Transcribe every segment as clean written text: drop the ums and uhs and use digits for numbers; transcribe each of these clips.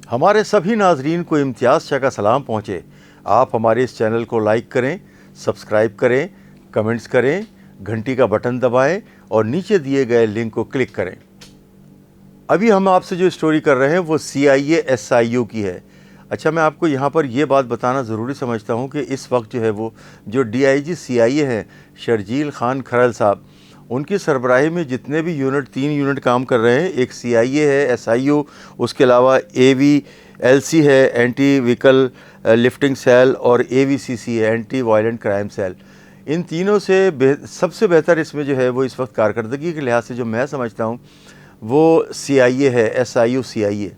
हमारे सभी नाजरीन को इम्तियाज़ शाह का सलाम पहुँचे। आप हमारे इस चैनल को लाइक करें, सब्सक्राइब करें, कमेंट्स करें, घंटी का बटन दबाएं और नीचे दिए गए लिंक को क्लिक करें। अभी हम आपसे जो स्टोरी कर रहे हैं वो CIA SIU की है। अच्छा, मैं आपको यहाँ पर ये बात बताना ज़रूरी समझता हूँ कि इस वक्त जो है वो जो DIG CIA हैं शर्जील खान खरल साहब, उनकी सरबराही में जितने भी यूनिट 3 यूनिट काम कर रहे हैं, एक CIA है SIU, उसके अलावा AVLC है एंटी व्हीकल लिफ्टिंग सेल और AVCC है एंटी वायलेंट क्राइम सेल। इन तीनों से सबसे बेहतर इसमें जो है वो इस वक्त कारकर्दगी के लिहाज से जो मैं समझता हूँ वो CIA है, SIU CIA,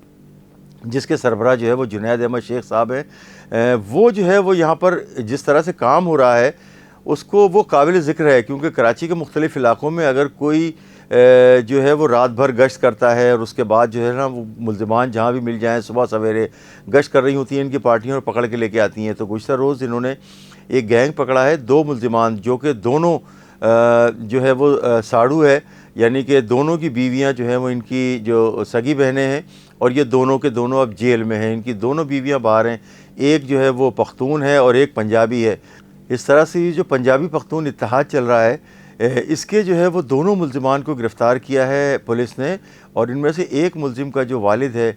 जिसके सरबराह जो है वो जुनैद अहमद शेख साहब हैं। वो जो है वो यहाँ पर जिस तरह से काम हो रहा है उसको वो काबिल ज़िक्र है, क्योंकि कराची के मुख्तलिफ़ इलाक़ों में अगर कोई जो है वो रात भर गश्त करता है और उसके बाद जो है ना वो मुल्ज़िमान जहाँ भी मिल जाएँ सुबह सवेरे गश्त कर रही होती हैं इनकी पार्टियाँ और पकड़ के लेके आती हैं। तो गुज़श्ता रोज़ इन्होंने एक गैंग पकड़ा है, 2 मुल्ज़िमान जो कि दोनों जो है वो साड़ू है, यानी कि दोनों की बीवियां जो हैं वो इनकी जो सगी बहनें हैं और ये दोनों के दोनों अब जेल में हैं। इनकी दोनों बीवियां बाहर हैं, एक जो है वो पख्तून है और एक पंजाबी है। इस तरह से ये जो पंजाबी पख्तून इत्तेहाद चल रहा है, इसके जो है वो दोनों मुल्ज़िमान को गिरफ़्तार किया है पुलिस ने। और इनमें से एक मुल्ज़िम का जो वालिद है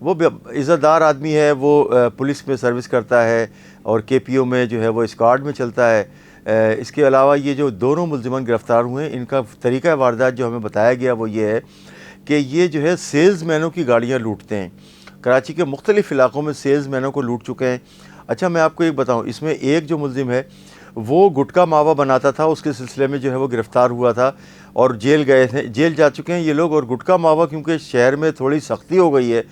वो इज़्ज़तदार आदमी है, वो पुलिस में सर्विस करता है और KPO में जो है वो स्क्वाड में चलता है। इसके अलावा ये जो दोनों मुल्ज़िमान गिरफ़्तार हुए हैं, इनका तरीक़ा वारदात जो हमें बताया गया वो ये है कि ये जो है सेल्समैनों की गाड़ियाँ लूटते हैं। कराची के मुख्तलिफ़ इलाक़ों में सेल्समैनों को लूट चुके हैं। अच्छा, मैं आपको एक बताऊँ, इसमें एक जो मुल्ज़िम है वो गुटखा मावा बनाता था, उसके सिलसिले में जो है वो गिरफ़्तार हुआ था और जेल गए थे, जेल जा चुके हैं ये लोग। और गुटखा मावा क्योंकि शहर में थोड़ी सख्ती हो गई है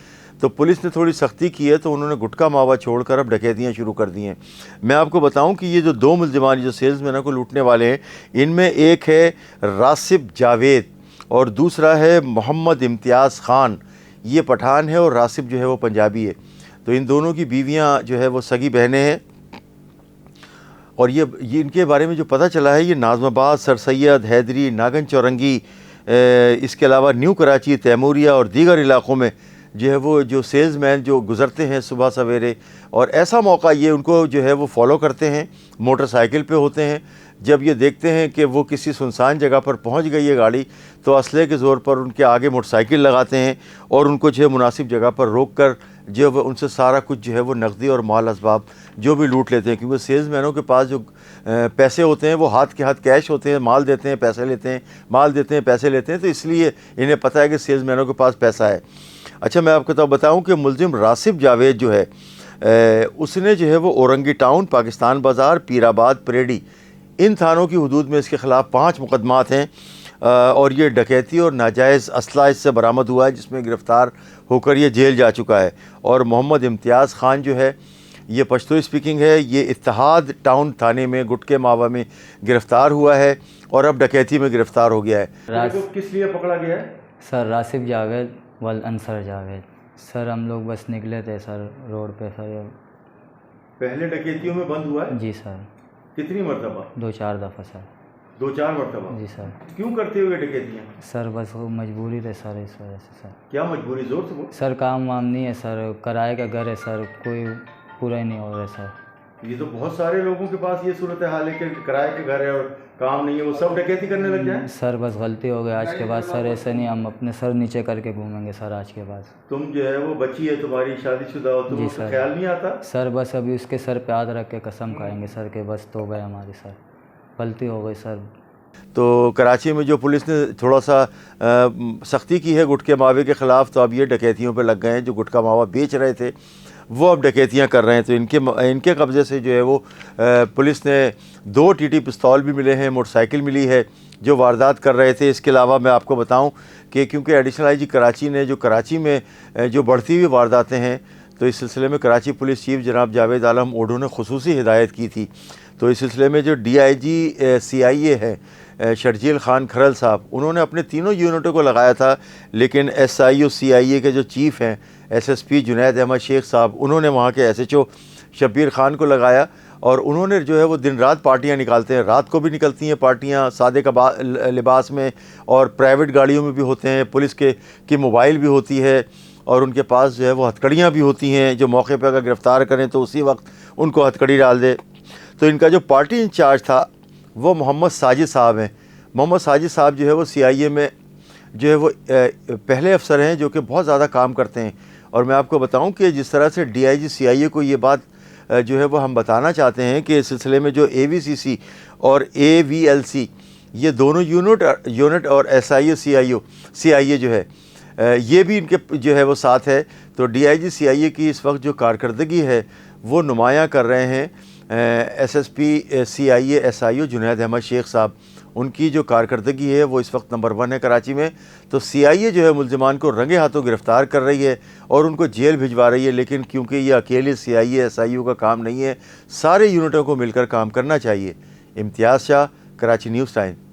तो पुलिस ने थोड़ी सख्ती की है, तो उन्होंने गुटखा मावा छोड़कर अब डकैतियाँ शुरू कर दी हैं। मैं आपको बताऊं कि ये जो 2 मुल्ज़िमान जो सेल्समैनों को लूटने वाले हैं, इनमें एक है रासिब जावेद और दूसरा है मोहम्मद इम्तियाज़ ख़ान। ये पठान है और रासिब जो है वो पंजाबी है। तो इन दोनों की बीवियाँ जो है वो सगी बहनें हैं। और ये इनके बारे में जो पता चला है, ये नाज़माबाद, सर सैयद, हैदरी, नागन चौरंगी, इसके अलावा न्यू कराची, तैमूरिया और दीगर इलाक़ों में जो है वो जो सेल्समैन जो गुज़रते हैं सुबह सवेरे, और ऐसा मौका ये उनको जो है वो फॉलो करते हैं, मोटरसाइकिल पे होते हैं। जब ये देखते हैं कि वो किसी सुनसान जगह पर पहुंच गई है गाड़ी, तो असले के ज़ोर पर उनके आगे मोटरसाइकिल लगाते हैं और उनको जो है मुनासिब जगह पर रोक कर जो वो उनसे सारा कुछ जो है वो नकदी और माल असबाब जो भी लूट लेते हैं। क्योंकि सेल्समैनों के पास जो पैसे होते हैं वो हाथ के हाथ कैश होते हैं, माल देते हैं पैसे लेते हैं, माल देते हैं पैसे लेते हैं, तो इसलिए इन्हें पता है कि सेल्समैनों के पास पैसा है। अच्छा, मैं आपको तो बताऊं कि मुल्ज़िम रासिब जावेद जो है उसने जो है वो औरंगी टाउन, पाकिस्तान बाज़ार, पीराबाद, परेडी, इन थानों की हदूद में इसके ख़िलाफ़ 5 मुकदमात हैं और ये डकैती और नाजायज़ असला इससे बरामद हुआ है, जिसमें गिरफ़्तार होकर ये जेल जा चुका है। और मोहम्मद इम्तियाज़ ख़ान जो है ये पश्तो स्पीकिंग है, ये इत्तेहाद टाउन थाने में गुटके मावा में गिरफ़्तार हुआ है और अब डकैती में गिरफ़्तार हो गया है। तो किस लिए पकड़ा गया है? सर रासिब जावेद वल अंसर जावेद। सर हम लोग बस निकले थे सर रोड पे सर। पहले डकैतियों में बंद हुआ है? जी सर। कितनी मरतबा? 2-4 दफ़ा सर। 2-4 मरतबा? जी सर। क्यों करते हुए डकैतियाँ? सर बस वो मजबूरी थे सर, इस वजह से सर। क्या मजबूरी? जोर से बोल। सर काम वाम नहीं है सर, किराए का घर है सर, कोई पूरा ही नहीं हो रहा है सर। ये तो बहुत सारे लोगों के पास ये सूरत हाल है कि किराए के घर है और काम नहीं है, वो सब डकैती करने लग जाए। सर बस गलती हो गई आज के बाद सर, ऐसे नहीं हम अपने सर नीचे करके घूमेंगे सर आज के बाद। तुम जो है वो बच्ची है तुम्हारी, शादीशुदा हो, तुम्हें उसका ख्याल नहीं आता? सर बस अभी उसके सर पे हाथ रख के कसम खाएंगे सर के बस तो गए हमारी सर, गलती हो गई सर। तो कराची में जो पुलिस ने थोड़ा सा सख्ती की है गुटके मावे के ख़िलाफ़, तो अब ये डकैतियों पे लग गए हैं। जो गुटका मावा बेच रहे थे वो अब डकैतियाँ कर रहे हैं। तो इनके कब्ज़े से जो है वो पुलिस ने 2 TT पिस्तौल भी मिले हैं, मोटरसाइकिल मिली है जो वारदात कर रहे थे। इसके अलावा मैं आपको बताऊं कि क्योंकि एडिशनल IG कराची ने जो कराची में जो बढ़ती हुई वारदातें हैं, तो इस सिलसिले में कराची पुलिस चीफ जनाब जावेद आलम ओडो ने खुसूसी हिदायत की थी। तो इस सिलसिले में जो DIG CIA है शर्जील खान खरल साहब, उन्होंने अपने तीनों यूनिटों को लगाया था, लेकिन SIU CIA के जो चीफ़ हैं SSP जुनैद अहमद शेख साहब, उन्होंने वहाँ के SHO शब्बीर ख़ान को लगाया और उन्होंने जो है वो दिन रात पार्टियाँ निकालते हैं। रात को भी निकलती हैं पार्टियाँ सादे लिबास में और प्राइवेट गाड़ियों में भी होते हैं, पुलिस की मोबाइल भी होती है और उनके पास जो है वो हथकड़ियाँ भी होती हैं, जो मौके पर अगर गिरफ़्तार करें तो उसी वक्त उनको हथकड़ी डाल दे। तो इनका जो पार्टी इंचार्ज था वो मोहम्मद साजिद साहब हैं। मोहम्मद साजिद साहब जो है वो CIA में जो है वो पहले अफसर हैं जो कि बहुत ज़्यादा काम करते हैं। और मैं आपको बताऊं कि जिस तरह से DIG CIA को ये बात जो है वो हम बताना चाहते हैं कि इस सिलसिले में जो AVCC और AVLC ये दोनों यूनिट और SIO CIA जो है ये भी इनके जो है वो साथ है। तो DIG CIA की इस वक्त जो कारकर्दगी है वो नुमायाँ कर रहे हैं SSP CIA SIO Junaid Ahmad Sheikh साहब। उनकी जो कारकर्दगी है वो इस वक्त नंबर 1 है कराची में। तो CIA जो है मुल्ज़िमान को रंगे हाथों गिरफ़्तार कर रही है और उनको जेल भिजवा रही है। लेकिन क्योंकि ये अकेले CIA SIO का काम नहीं है, सारे यूनिटों को मिलकर काम करना चाहिए। इम्तियाज़ शाह, कराची न्यूज़ टाइम।